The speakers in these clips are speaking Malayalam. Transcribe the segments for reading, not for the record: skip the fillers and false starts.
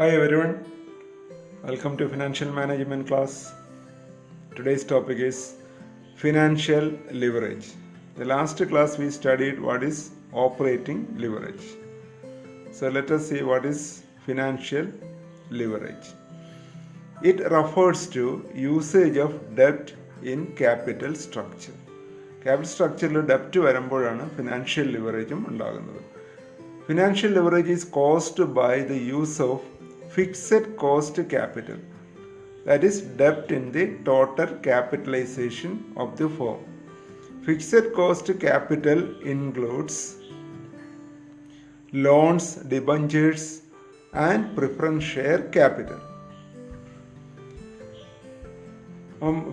Hi everyone, welcome to Financial Management class. Today's topic is financial leverage. The last class we studied what is operating leverage. So let us see what is financial leverage. It refers to usage of debt in capital structure. Capital structure debt വരുമ്പോഴാണ് ഫിനാൻഷ്യൽ ലിവറേജും ഉണ്ടാകുന്നത്. Financial leverage is caused by the use of fixed cost capital, that is debt in the total capitalization of the firm. Fixed cost capital includes loans, debentures and preference share capital.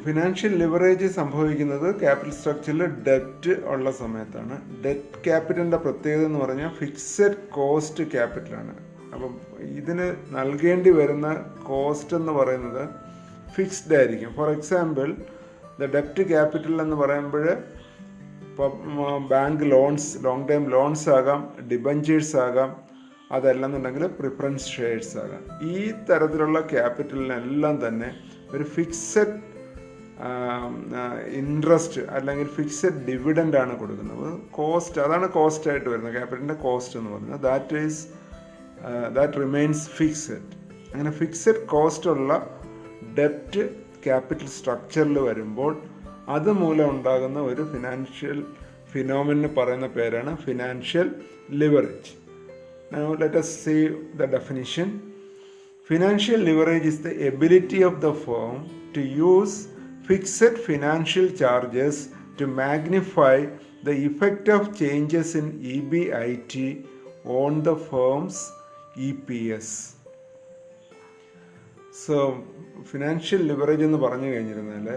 Financial leverage സംഭവിക്കുന്നത് ക്യാപിറ്റൽ സ്ട്രക്ചറിൽ ഡെറ്റ് ഉള്ള സമയത്താണ്. ഡെറ്റ് ക്യാപിറ്റലിൻ്റെ പ്രത്യേകത എന്ന് പറഞ്ഞാൽ ഫിക്സഡ് കോസ്റ്റ് ക്യാപിറ്റലാണ്. അപ്പം ഇതിന് നൽകേണ്ടി വരുന്ന കോസ്റ്റ് എന്ന് പറയുന്നത് ഫിക്സ്ഡ് ആയിരിക്കും. ഫോർ എക്സാമ്പിൾ, ദ ഡെപ്റ്റ് ക്യാപിറ്റൽ എന്ന് പറയുമ്പോൾ bank loans, long time loans ആകാം, ഡിബഞ്ചേഴ്സ് ആകാം, അതല്ലെന്നുണ്ടെങ്കിൽ പ്രിഫറൻസ് ഷെയർസ് ആകാം. ഈ തരത്തിലുള്ള ക്യാപിറ്റലിനെല്ലാം തന്നെ ഒരു ഫിക്സഡ് ഇൻട്രസ്റ്റ് അല്ലെങ്കിൽ ഫിക്സഡ് ഡിവിഡൻ്റ് ആണ് കൊടുക്കുന്നത്. കോസ്റ്റ്, അതാണ് കോസ്റ്റ് ആയിട്ട് വരുന്നത്. ക്യാപിറ്റലിൻ്റെ കോസ്റ്റ് എന്ന് പറയുന്നത് ദാറ്റ് റിമെയിൻസ് ഫിക്സഡ്. അങ്ങനെ ഫിക്സഡ് കോസ്റ്റ് ഉള്ള ഡെപ്റ്റ് ക്യാപിറ്റൽ സ്ട്രക്ചറിൽ വരുമ്പോൾ അതുമൂലം ഉണ്ടാകുന്ന ഒരു ഫിനാൻഷ്യൽ ഫിനോമിനന് പറയുന്ന പേരാണ് financial leverage. Now let us see the definition. Financial leverage is the ability of the firm to use fixed financial charges to magnify the effect of changes in EBIT on the firm's EPS. So, financial leverage എന്ന് പറഞ്ഞു കഴിഞ്ഞിരുന്നാൽ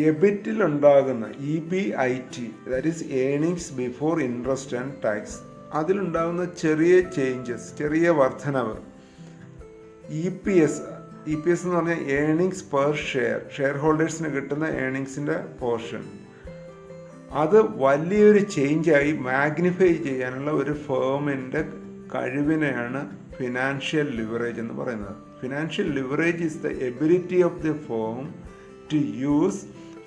എബിറ്റിൽ ഉണ്ടാകുന്ന EBIT, that is earnings before interest and tax, അതിലുണ്ടാകുന്ന ചെറിയ ചേഞ്ചസ്, ചെറിയ വർധനവ്, EPS എന്ന് പറഞ്ഞാൽ ഏണിങ്സ് പെർ ഷെയർ, ഷെയർ ഹോൾഡേഴ്സിന് കിട്ടുന്ന ഏണിങ്സിൻ്റെ പോർഷൻ, അത് വലിയൊരു ചേഞ്ചായി മാഗ്നിഫൈ ചെയ്യാനുള്ള ഒരു ഫേമിൻ്റെ കഴിവിനെയാണ് ഫിനാൻഷ്യൽ ലിവറേജ് എന്ന് പറയുന്നത്. Financial leverage is the ability of the firm to use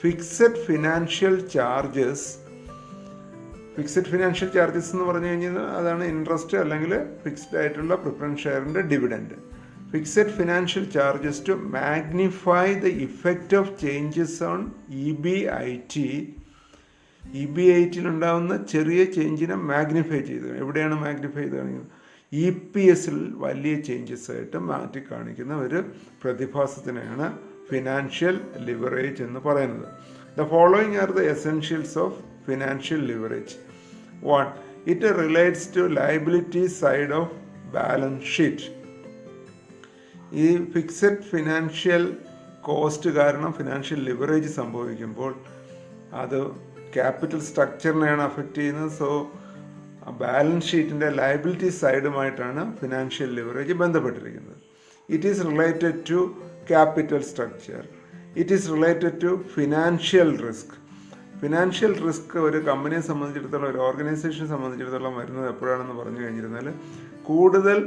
fixed financial charges. Fixed financial charges എന്ന് പറഞ്ഞു കഴിഞ്ഞാൽ അതാണ് ഇൻട്രസ്റ്റ് അല്ലെങ്കിൽ ഫിക്സ്ഡ് ആയിട്ടുള്ള പ്രിഫറൻസ് ഷെയറിൻ്റെ dividend. Fixed financial charges to magnify the effect of changes on EBIT. EBITയിലുണ്ടാകുന്ന ചെറിയ ചേഞ്ചിനെ മാഗ്നിഫൈ ചെയ്ത്, എവിടെയാണ് മാഗ്നിഫൈ ചെയ്ത് കാണിക്കുന്നത്? EPSൽ വലിയ ചേഞ്ചസ് ആയിട്ട് മാറ്റി കാണിക്കുന്ന ഒരു പ്രതിഭാസത്തിനെയാണ് ഫിനാൻഷ്യൽ ലിവറേജ് എന്ന് പറയുന്നത്. The following are the essentials of financial leverage. 1. It relates to liability side of balance sheet. ഈ ഫിക്സഡ് ഫിനാൻഷ്യൽ കോസ്റ്റ് കാരണം ഫിനാൻഷ്യൽ ലിവറേജ് സംഭവിക്കുമ്പോൾ അത് ക്യാപിറ്റൽ സ്ട്രക്ചറിനെയാണ് അഫക്റ്റ് ചെയ്യുന്നത്. സോ ബാലൻസ് ഷീറ്റിൻ്റെ ലയബിലിറ്റി സൈഡുമായിട്ടാണ് ഫിനാൻഷ്യൽ ലിവറേജ് ബന്ധപ്പെട്ടിരിക്കുന്നത്. It is related to capital structure. It is related to financial risk. Financial risk ഒരു കമ്പനിയെ സംബന്ധിച്ചിടത്തോളം, ഒരു ഓർഗനൈസേഷനെ സംബന്ധിച്ചിടത്തോളം വരുന്നത് എപ്പോഴാണെന്ന് പറഞ്ഞു കഴിഞ്ഞിരുന്നാൽ കൂടുതൽ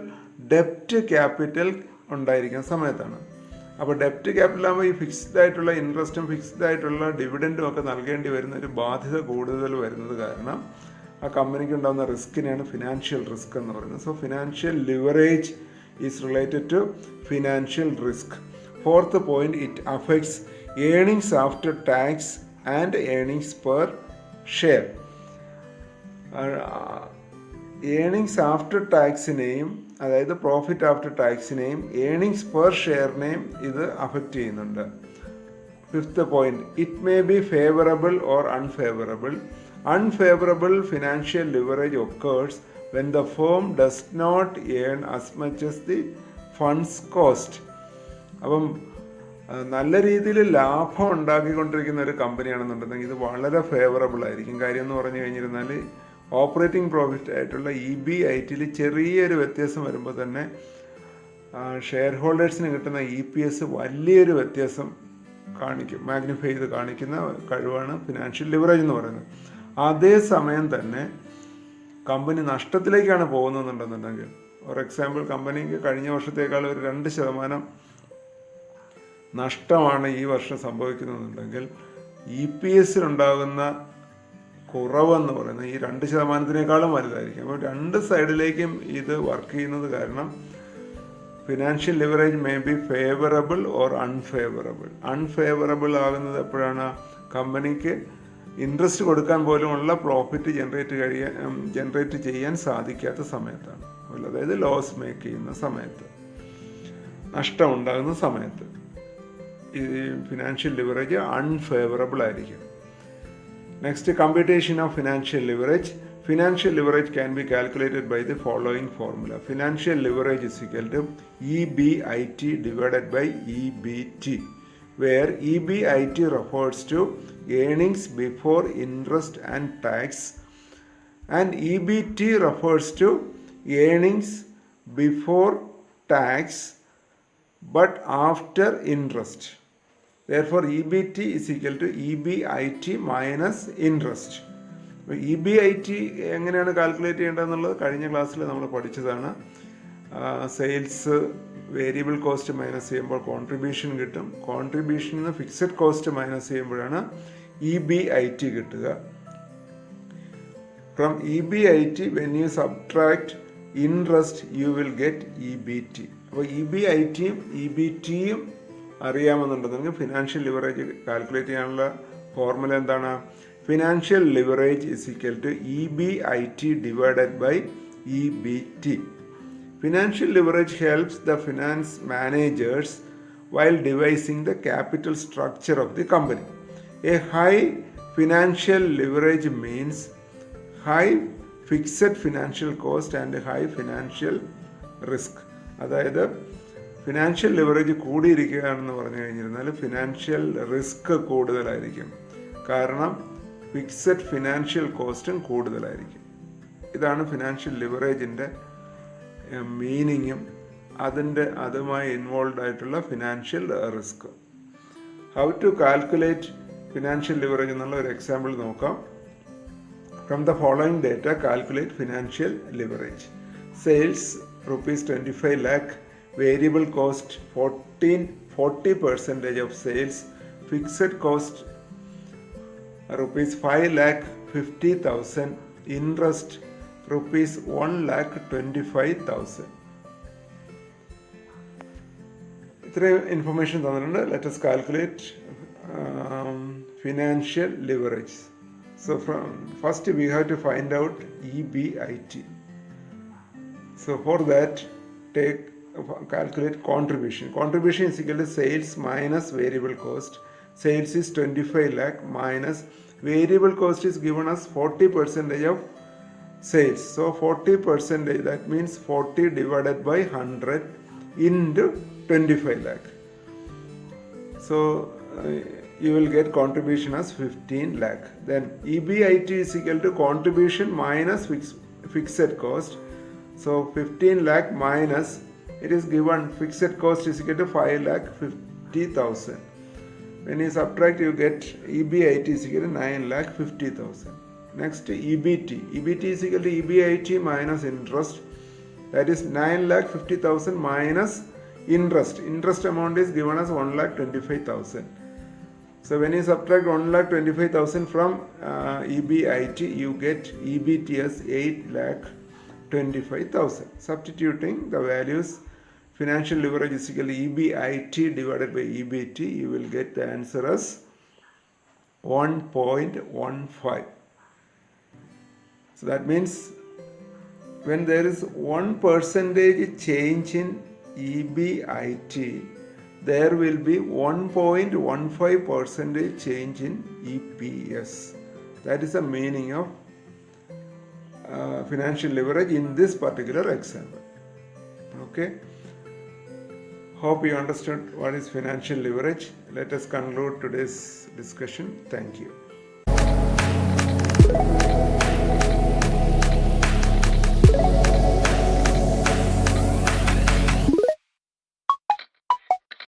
ഡെപ്റ്റ് ക്യാപിറ്റൽ ഉണ്ടായിരിക്കുന്ന സമയത്താണ്. അപ്പോൾ ഡെപ്റ്റ് ക്യാപിറ്റൽ ആകുമ്പോൾ ഈ ഫിക്സ്ഡ് ആയിട്ടുള്ള ഇൻട്രസ്റ്റും ഫിക്സ്ഡ് ആയിട്ടുള്ള ഡിവിഡൻറ്റും ഒക്കെ നൽകേണ്ടി വരുന്ന ഒരു ബാധ്യത കൂടുതൽ വരുന്നത് കാരണം ആ കമ്പനിക്ക് ഉണ്ടാകുന്ന റിസ്കിനെയാണ് ഫിനാൻഷ്യൽ റിസ്ക് എന്ന് പറയുന്നത്. So financial leverage is related to financial risk. 4th point, it affects earnings after tax and earnings per share. Earnings after ടാക്സിനെയും, അതായത് പ്രോഫിറ്റ് ആഫ്റ്റർ ടാക്സിനെയും ഏണിങ്സ് പെർ ഷെയറിനെയും ഇത് അഫക്റ്റ് ചെയ്യുന്നുണ്ട്. 5th point, it may be favorable or unfavorable. Unfavorable financial leverage occurs when the firm does not earn as much as the funds cost. അപ്പം നല്ല രീതിയിൽ ലാഭം ഉണ്ടാക്കിക്കൊണ്ടിരിക്കുന്ന ഒരു കമ്പനിയാണെന്നുണ്ടെങ്കിൽ ഇത് വളരെ ഫേവറബിൾ ആയിരിക്കും. കാര്യം എന്ന് പറഞ്ഞു കഴിഞ്ഞിരുന്നാൽ ഓപ്പറേറ്റിംഗ് പ്രോഫിറ്റ് ആയിട്ടുള്ള EBITയിൽ ചെറിയൊരു വ്യത്യാസം വരുമ്പോൾ തന്നെ ഷെയർ ഹോൾഡേഴ്സിന് കിട്ടുന്ന EPS വലിയൊരു വ്യത്യാസം കാണിക്കും, മാഗ്നിഫൈ ചെയ്ത് കാണിക്കുന്ന കഴിവാണ് ഫിനാൻഷ്യൽ ലിവറേജ് എന്ന് പറയുന്നത്. അതേസമയം തന്നെ കമ്പനി നഷ്ടത്തിലേക്കാണ് പോകുന്നുണ്ടെന്നുണ്ടെങ്കിൽ ഫോർ എക്സാമ്പിൾ കമ്പനിക്ക് കഴിഞ്ഞ വർഷത്തേക്കാൾ ഒരു 2% നഷ്ടമാണ് ഈ വർഷം സംഭവിക്കുന്നതെന്നുണ്ടെങ്കിൽ EPSിലുണ്ടാകുന്ന കുറവെന്ന് പറയുന്നത് ഈ 2%-നേക്കാളും വലുതായിരിക്കും. അപ്പോൾ രണ്ട് സൈഡിലേക്കും ഇത് വർക്ക് ചെയ്യുന്നത് കാരണം financial leverage may be favourable or unfavourable. Unfavourable ആകുന്നത് എപ്പോഴാണ്? കമ്പനിക്ക് ഇൻട്രസ്റ്റ് കൊടുക്കാൻ പോലുമുള്ള പ്രോഫിറ്റ് ജനറേറ്റ് ചെയ്യാൻ സാധിക്കാത്ത സമയത്താണ്. അതായത് ലോസ് മേക്ക് ചെയ്യുന്ന സമയത്ത്, നഷ്ടം ഉണ്ടാകുന്ന സമയത്ത് ഈ ഫിനാൻഷ്യൽ ലിവറേജ് അൺഫേവറബിൾ ആയിരിക്കും. Next, computation of financial leverage. Financial leverage can be calculated by the following formula. Financial leverage is equal to EBIT divided by EBT, where EBIT refers to earnings before interest and tax, and EBT refers to earnings before tax but after interest. Therefore, EBT is equal to EBIT minus interest. EBIT എങ്ങനെയാണ് കാൽക്കുലേറ്റ് ചെയ്യേണ്ടതെന്നുള്ളത് കഴിഞ്ഞ ക്ലാസ്സിൽ നമ്മൾ പഠിച്ചതാണ്. സെയിൽസ് വേരിയബിൾ കോസ്റ്റ് മൈനസ് ചെയ്യുമ്പോൾ കോൺട്രിബ്യൂഷൻ കിട്ടും. കോൺട്രിബ്യൂഷനിൽ നിന്ന് ഫിക്സഡ് കോസ്റ്റ് മൈനസ് ചെയ്യുമ്പോഴാണ് EBIT കിട്ടുക. From EBIT when you subtract interest you will get EBT. അപ്പോൾ EBITയും EBTയും അറിയാമെന്നുണ്ടെങ്കിൽ ഫിനാൻഷ്യൽ ലിവറേജ് കാൽക്കുലേറ്റ് ചെയ്യാനുള്ള ഫോർമുല എന്താണ്? Financial leverage is equal to EBIT divided by EBT. Financial leverage helps the finance managers while devising the capital structure of the company. A high financial leverage means high fixed financial cost and high financial risk. അതായത് ഫിനാൻഷ്യൽ ലിവറേജ് കൂടിയിരിക്കുകയാണെന്ന് പറഞ്ഞു കഴിഞ്ഞിരുന്നാൽ ഫിനാൻഷ്യൽ റിസ്ക് കൂടുതലായിരിക്കും. കാരണം ഫിക്സഡ് ഫിനാൻഷ്യൽ കോസ്റ്റും കൂടുതലായിരിക്കും. ഇതാണ് ഫിനാൻഷ്യൽ ലിവറേജിൻ്റെ മീനിങ്ങും അതുമായി ഇൻവോൾവ് ആയിട്ടുള്ള financial risk. How to calculate financial leverage എന്നുള്ള ഒരു എക്സാമ്പിൾ നോക്കാം. From the following data calculate financial leverage. Sales ₹25 lakh, variable cost 40% of sales, fixed cost ₹5,50,000, interest ₹1,25,000. ഇത്രയും ഇൻഫർമേഷൻ തന്നിട്ടുണ്ട്. Let us calculate financial leverage. So first we have to find out EBIT. So for that calculate contribution. Contribution is equal to sales minus variable cost. Sales is 25 lakh minus variable cost is given as 40% of sales. So 40%, that means 40 divided by 100 into 25 lakh. So you will get contribution as 15 lakh. Then EBIT is equal to contribution minus fixed cost. So 15 lakh minus, it is given fixed cost is equal to 5,50,000. When you subtract, you get EBIT is equal to 9,50,000. Next, EBT. EBT is equal to EBIT minus interest. That is 9,50,000 minus interest. Interest amount is given as 1,25,000. So when you subtract 1,25,000 from EBIT, you get EBT as 8,25,000. Substituting the values, financial leverage is equal to EBIT divided by EBT, you will get the answer as 1.15. So that means when there is 1% change in EBIT, there will be 1.15% change in EPS. That is the meaning of financial leverage in this particular example. Okay. Hope you understood what is financial leverage. Let us conclude today's discussion. Thank you.